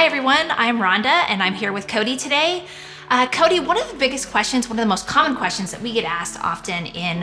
Hi everyone, I'm Rhonda and I'm here with Cody today. Cody, one of the biggest questions, one of the most common questions that we get asked often in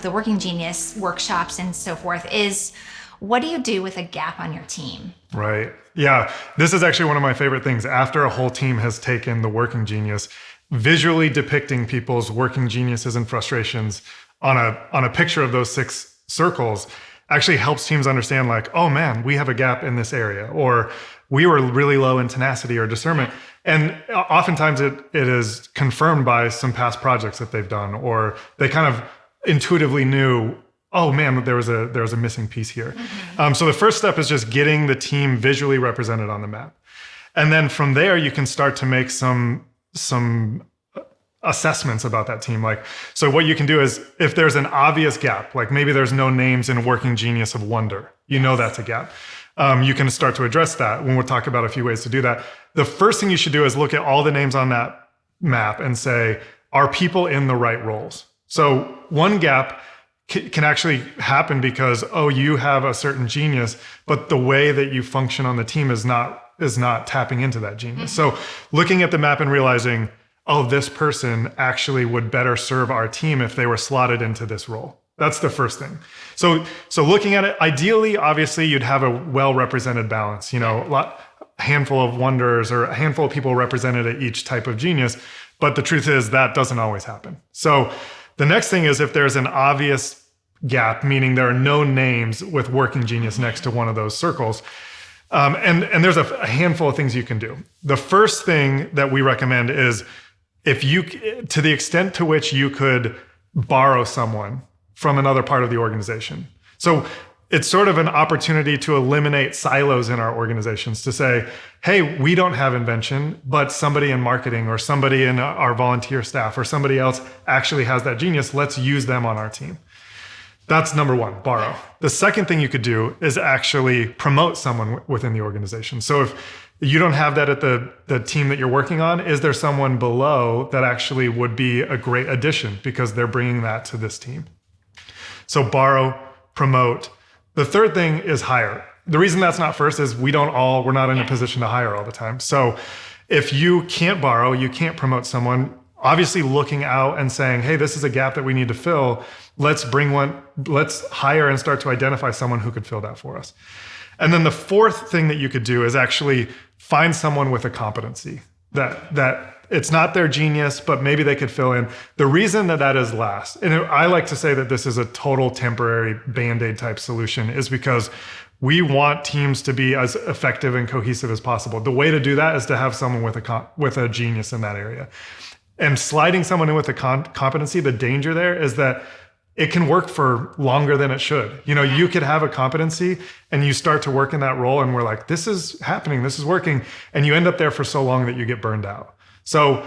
the Working Genius workshops and so forth is, what do you do with a gap on your team? Right. Yeah. This is actually one of my favorite things. After a whole team has taken the Working Genius, visually depicting people's working geniuses and frustrations on a picture of those 6 circles actually helps teams understand, like, oh man, we have a gap in this area, or we were really low in tenacity or discernment. And oftentimes it is confirmed by some past projects that they've done, or they kind of intuitively knew, oh man, there was a missing piece here. Mm-hmm. So the first step is just getting the team visually represented on the map. And then from there, you can start to make some assessments about that team. Like, so what you can do is, if there's an obvious gap, like maybe there's no names in Working Genius of Wonder, you know that's a gap. You can start to address that when we'll talk about a few ways to do that. The first thing you should do is look at all the names on that map and say, are people in the right roles? So one gap can actually happen because, oh, you have a certain genius, but the way that you function on the team is not tapping into that genius. Mm-hmm. So looking at the map and realizing, oh, this person actually would better serve our team if they were slotted into this role. That's the first thing. So looking at it, ideally, obviously, you'd have a well-represented balance, a handful of wonders or a handful of people represented at each type of genius. But the truth is that doesn't always happen. So the next thing is, if there's an obvious gap, meaning there are no names with Working Genius next to one of those circles, and there's a handful of things you can do. The first thing that we recommend is, if you, to the extent to which you could borrow someone from another part of the organization. So it's sort of an opportunity to eliminate silos in our organizations, to say, hey, we don't have invention, but somebody in marketing or somebody in our volunteer staff or somebody else actually has that genius. Let's use them on our team. That's number one, borrow. The second thing you could do is actually promote someone within the organization. So if you don't have that at the team that you're working on, is there someone below that actually would be a great addition because they're bringing that to this team? So borrow, promote. The third thing is hire. The reason that's not first is we're not in a position to hire all the time. So if you can't borrow, you can't promote someone, obviously looking out and saying, hey, this is a gap that we need to fill. Let's hire and start to identify someone who could fill that for us. And then the fourth thing that you could do is actually find someone with a competency that it's not their genius, but maybe they could fill in. The reason that is last, and I like to say that this is a total temporary Band-Aid type solution, is because we want teams to be as effective and cohesive as possible. The way to do that is to have someone with a genius in that area. And sliding someone in with a competency, the danger there is that it can work for longer than it should. You could have a competency and you start to work in that role and we're like, this is happening, this is working. And you end up there for so long that you get burned out. So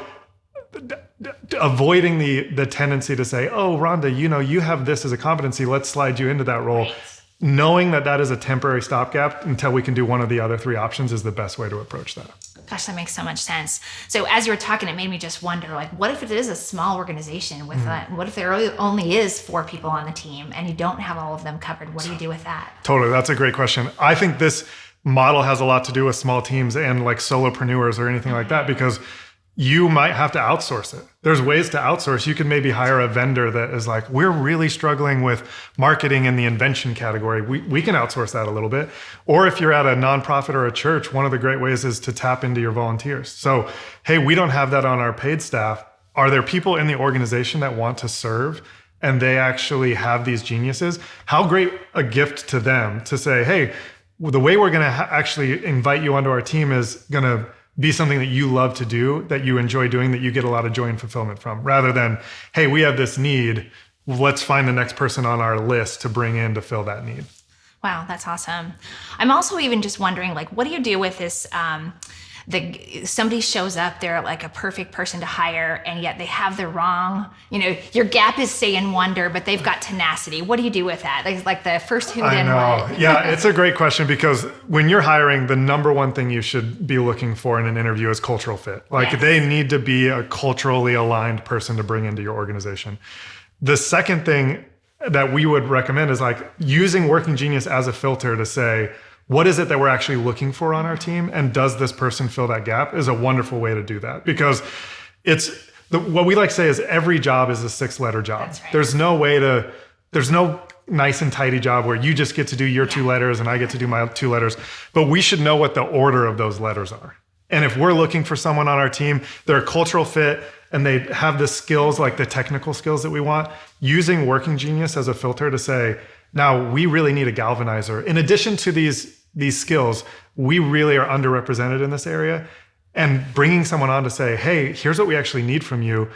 avoiding the tendency to say, oh, Rhonda, you have this as a competency, let's slide you into that role. Right. Knowing that is a temporary stopgap until we can do one of the other 3 options is the best way to approach that. Gosh, that makes so much sense. So as you were talking, it made me just wonder, like, what if it is a small organization with what if there only is 4 people on the team and you don't have all of them covered? What do you do with that? Totally. That's a great question. I think this model has a lot to do with small teams and like solopreneurs or anything like that, because you might have to outsource it. There's ways to outsource. You can maybe hire a vendor that is like, we're really struggling with marketing in the invention category. We can outsource that a little bit. Or if you're at a nonprofit or a church, one of the great ways is to tap into your volunteers. So, hey, we don't have that on our paid staff. Are there people in the organization that want to serve and they actually have these geniuses? How great a gift to them to say, hey, the way we're going to actually invite you onto our team is going to be something that you love to do, that you enjoy doing, that you get a lot of joy and fulfillment from, rather than, hey, we have this need, let's find the next person on our list to bring in to fill that need. Wow, that's awesome. I'm also even just wondering, like, what do you do with this, somebody shows up, they're like a perfect person to hire, and yet they have the wrong, your gap is say in wonder, but they've got tenacity. What do you do with that? Like the first who, then what? Yeah, it's a great question, because when you're hiring, the number one thing you should be looking for in an interview is cultural fit. Like, yes. They need to be a culturally aligned person to bring into your organization. The second thing that we would recommend is like using Working Genius as a filter to say, what is it that we're actually looking for on our team? And does this person fill that gap is a wonderful way to do that, because what we like to say is every job is a 6-letter job. That's right. There's no nice and tidy job where you just get to do your 2 letters and I get to do my 2 letters, but we should know what the order of those letters are. And if we're looking for someone on our team, they're a cultural fit and they have the skills, like the technical skills that we want, using Working Genius as a filter to say, now we really need a galvanizer. In addition to these skills, we really are underrepresented in this area. And bringing someone on to say, hey, here's what we actually need from you.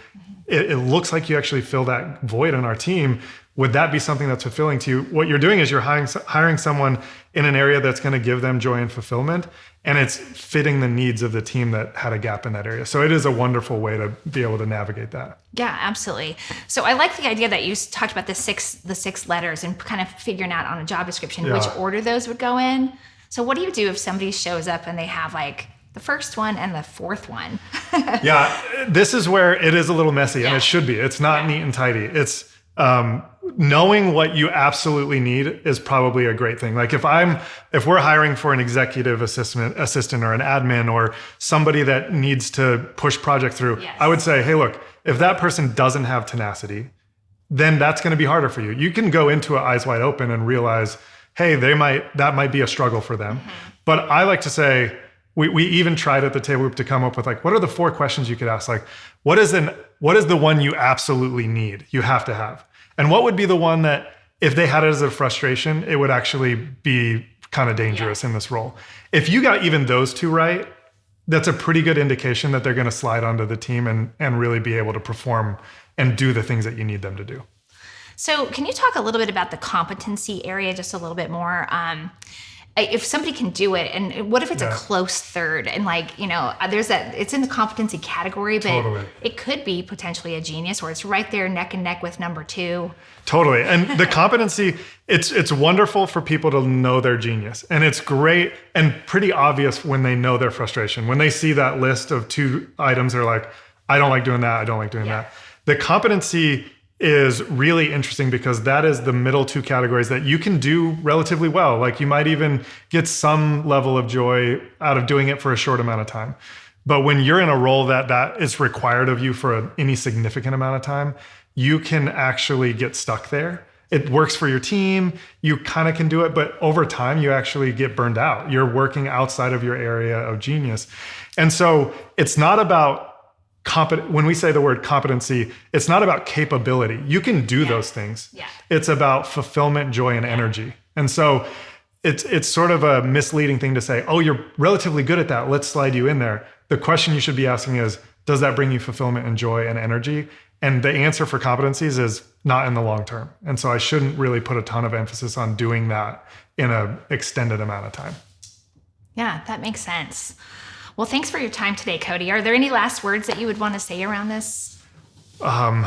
It looks like you actually fill that void on our team. Would that be something that's fulfilling to you? What you're doing is you're hiring someone in an area that's going to give them joy and fulfillment, and it's fitting the needs of the team that had a gap in that area. So it is a wonderful way to be able to navigate that. Yeah, absolutely. So I like the idea that you talked about the six letters and kind of figuring out on a job description which order those would go in. So what do you do if somebody shows up and they have like the first one and the fourth one? Yeah, this is where it is a little messy, and it should be. It's not neat and tidy. It's knowing what you absolutely need is probably a great thing. Like if we're hiring for an executive assistant or an admin or somebody that needs to push project through, I would say, hey, look, if that person doesn't have tenacity, then that's going to be harder for you. You can go into it eyes wide open and realize, hey, that might be a struggle for them. But I like to say, we even tried at the table group to come up with like, what are the 4 questions you could ask? Like, what is the one you absolutely need, you have to have? And what would be the one that if they had it as a frustration, it would actually be kind of dangerous in this role? If you got even those 2 right, that's a pretty good indication that they're going to slide onto the team and really be able to perform and do the things that you need them to do. So can you talk a little bit about the competency area just a little bit more? If somebody can do it, and what if it's a close third, and like, it's in the competency category, but it could be potentially a genius, or it's right there neck and neck with number 2. Totally. And the competency, it's wonderful for people to know their genius. And it's great and pretty obvious when they know their frustration. When they see that list of 2 items, they're like, I don't like doing that. I don't like doing that. The competency is really interesting because that is the middle 2 categories that you can do relatively well. Like you might even get some level of joy out of doing it for a short amount of time. But when you're in a role that is required of you for any significant amount of time, you can actually get stuck there. It works for your team. You kind of can do it, but over time you actually get burned out. You're working outside of your area of genius. And so it's not about when we say the word competency, it's not about capability. You can do those things. Yeah. It's about fulfillment, joy, and energy. And so it's sort of a misleading thing to say, oh, you're relatively good at that, let's slide you in there. The question you should be asking is, does that bring you fulfillment and joy and energy? And the answer for competencies is not in the long term. And so I shouldn't really put a ton of emphasis on doing that in an extended amount of time. Yeah, that makes sense. Well, thanks for your time today, Cody. Are there any last words that you would want to say around this? Our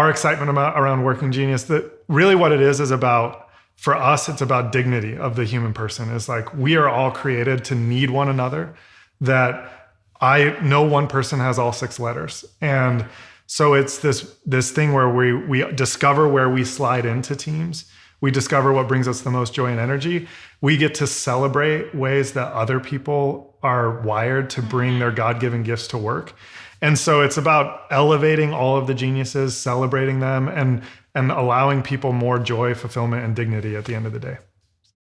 excitement around Working Genius, that really what it is about, for us, it's about dignity of the human person. It's like we are all created to need one another, that I know one person has all 6 letters. And so it's this thing where we discover where we slide into teams. We discover what brings us the most joy and energy. We get to celebrate ways that other people are wired to bring their God-given gifts to work. And so it's about elevating all of the geniuses, celebrating them, and allowing people more joy, fulfillment, and dignity at the end of the day.